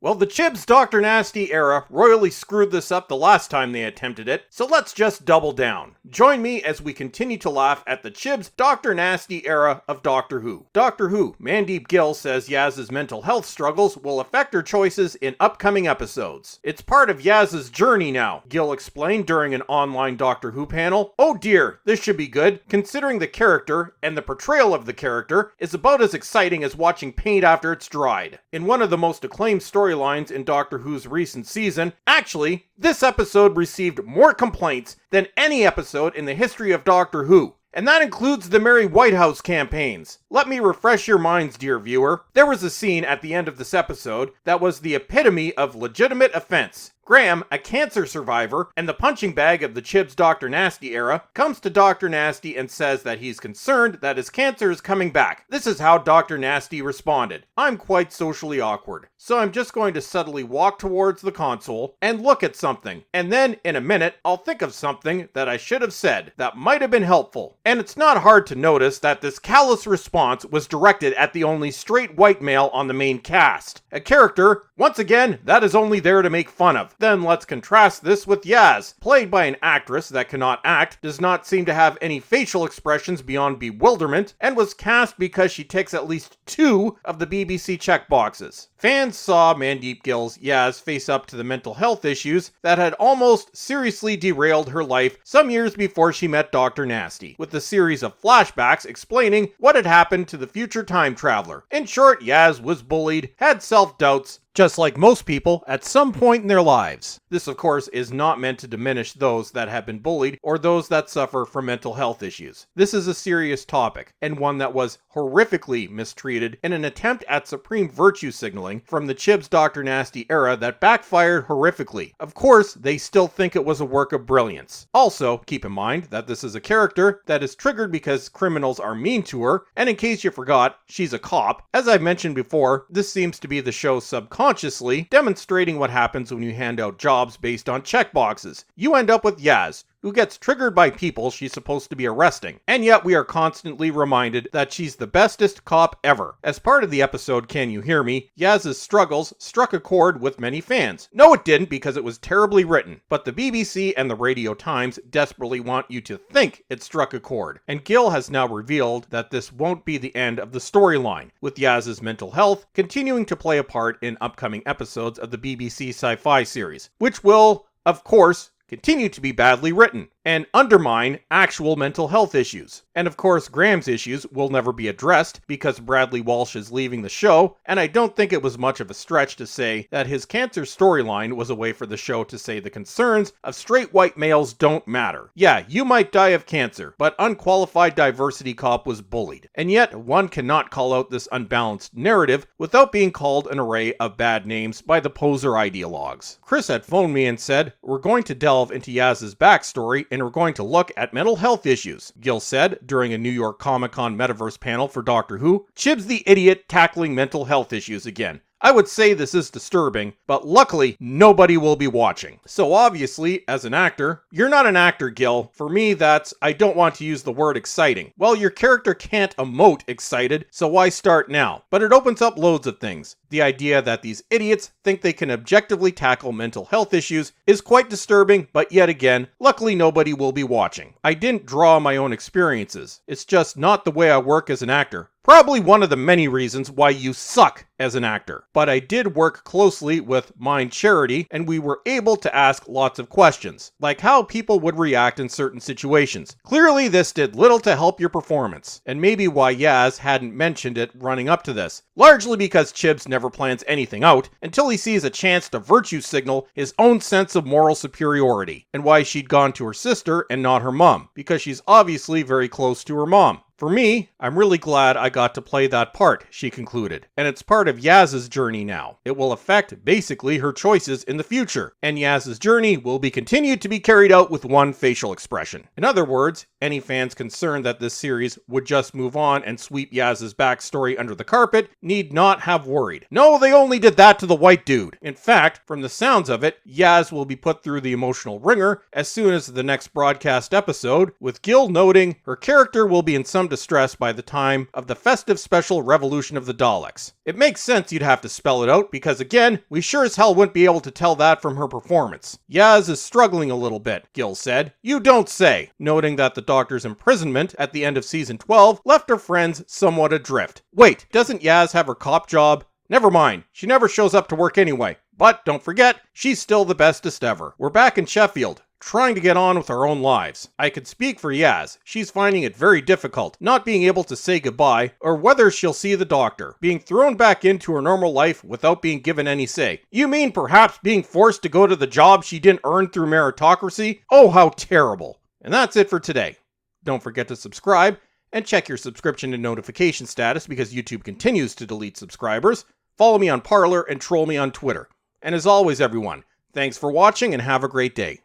Well, the Chibs Dr. Nasty era royally screwed this up the last time they attempted it, so let's just double down. Join me as we continue to laugh at the Chibs Dr. Nasty era of Doctor Who. Doctor Who, Mandeep Gill says Yaz's mental health struggles will affect her choices in upcoming episodes. It's part of Yaz's journey now, Gill explained during an online Doctor Who panel. Oh dear, this should be good, considering the character and the portrayal of the character is about as exciting as watching paint after it's dried. In one of the most acclaimed storylines in Doctor Who's recent season, actually, this episode received more complaints than any episode in the history of Doctor Who. And that includes the Mary Whitehouse campaigns. Let me refresh your minds, dear viewer. There was a scene at the end of this episode that was the epitome of legitimate offense. Graham, a cancer survivor and the punching bag of the Chibs Dr. Nasty era, comes to Dr. Nasty and says that he's concerned that his cancer is coming back. This is how Dr. Nasty responded. I'm quite socially awkward, so I'm just going to subtly walk towards the console and look at something. And then, in a minute, I'll think of something that I should have said that might have been helpful. And it's not hard to notice that this callous response was directed at the only straight white male on the main cast. A character, once again, that is only there to make fun of. Then let's contrast this with Yaz, played by an actress that cannot act, does not seem to have any facial expressions beyond bewilderment, and was cast because she ticks at least 2 of the BBC checkboxes. Fans saw Mandeep Gill's Yaz face up to the mental health issues that had almost seriously derailed her life some years before she met Dr. Nasty, with a series of flashbacks explaining what had happened to the future time traveler. In short, Yaz was bullied, had self-doubts, just like most people at some point in their lives. This, of course, is not meant to diminish those that have been bullied or those that suffer from mental health issues. This is a serious topic, and one that was horrifically mistreated in an attempt at supreme virtue signaling from the Chibs Dr. Nasty era that backfired horrifically. Of course, they still think it was a work of brilliance. Also, keep in mind that this is a character that is triggered because criminals are mean to her, and in case you forgot, she's a cop. As I've mentioned before, this seems to be the show's subconsciously demonstrating what happens when you hand out jobs based on checkboxes. You end up with Yaz, who gets triggered by people she's supposed to be arresting. And yet we are constantly reminded that she's the bestest cop ever. As part of the episode Can You Hear Me, Yaz's struggles struck a chord with many fans. No, it didn't, because it was terribly written, but the BBC and the Radio Times desperately want you to think it struck a chord. And Gill has now revealed that this won't be the end of the storyline, with Yaz's mental health continuing to play a part in upcoming episodes of the BBC Sci-Fi series, which will, of course, continue to be badly written and undermine actual mental health issues. And of course, Graham's issues will never be addressed because Bradley Walsh is leaving the show, and I don't think it was much of a stretch to say that his cancer storyline was a way for the show to say the concerns of straight white males don't matter. Yeah, you might die of cancer, but unqualified diversity cop was bullied. And yet, one cannot call out this unbalanced narrative without being called an array of bad names by the poser ideologues. Chris had phoned me and said, "We're going to delve into Yaz's backstory and we're going to look at mental health issues," Gill said during a New York Comic-Con Metaverse panel for Doctor Who. Chibs the idiot tackling mental health issues again. I would say this is disturbing, but luckily nobody will be watching. So obviously, as an actor, you're not an actor, Gill. For me, that's, I don't want to use the word exciting. Well, your character can't emote excited, so why start now? But it opens up loads of things. The idea that these idiots think they can objectively tackle mental health issues is quite disturbing, but yet again, luckily nobody will be watching. I didn't draw my own experiences. It's just not the way I work as an actor. Probably one of the many reasons why you suck as an actor. But I did work closely with Mind Charity, and we were able to ask lots of questions, like how people would react in certain situations. Clearly, this did little to help your performance, and maybe why Yaz hadn't mentioned it running up to this. Largely because Chibs never plans anything out until he sees a chance to virtue signal his own sense of moral superiority, and why she'd gone to her sister and not her mom, because she's obviously very close to her mom. For me, I'm really glad I got to play that part, she concluded, and it's part of Yaz's journey now. It will affect basically her choices in the future, and Yaz's journey will be continued to be carried out with one facial expression. In other words, any fans concerned that this series would just move on and sweep Yaz's backstory under the carpet need not have worried. No, they only did that to the white dude. In fact, from the sounds of it, Yaz will be put through the emotional ringer as soon as the next broadcast episode, with Gill noting her character will be in some distress by the time of the festive special Revolution of the Daleks. It makes sense you'd have to spell it out, because again, we sure as hell wouldn't be able to tell that from her performance. Yaz is struggling a little bit, Gil said. You don't say, noting that the Doctor's imprisonment at the end of season 12 left her friends somewhat adrift. Wait, doesn't Yaz have her cop job? Never mind, she never shows up to work anyway. But don't forget, she's still the bestest ever. We're back in Sheffield, trying to get on with our own lives. I could speak for Yaz. She's finding it very difficult, not being able to say goodbye, or whether she'll see the Doctor, being thrown back into her normal life without being given any say. You mean perhaps being forced to go to the job she didn't earn through meritocracy? Oh, how terrible. And that's it for today. Don't forget to subscribe, and check your subscription and notification status because YouTube continues to delete subscribers. Follow me on Parler and troll me on Twitter. And as always, everyone, thanks for watching and have a great day.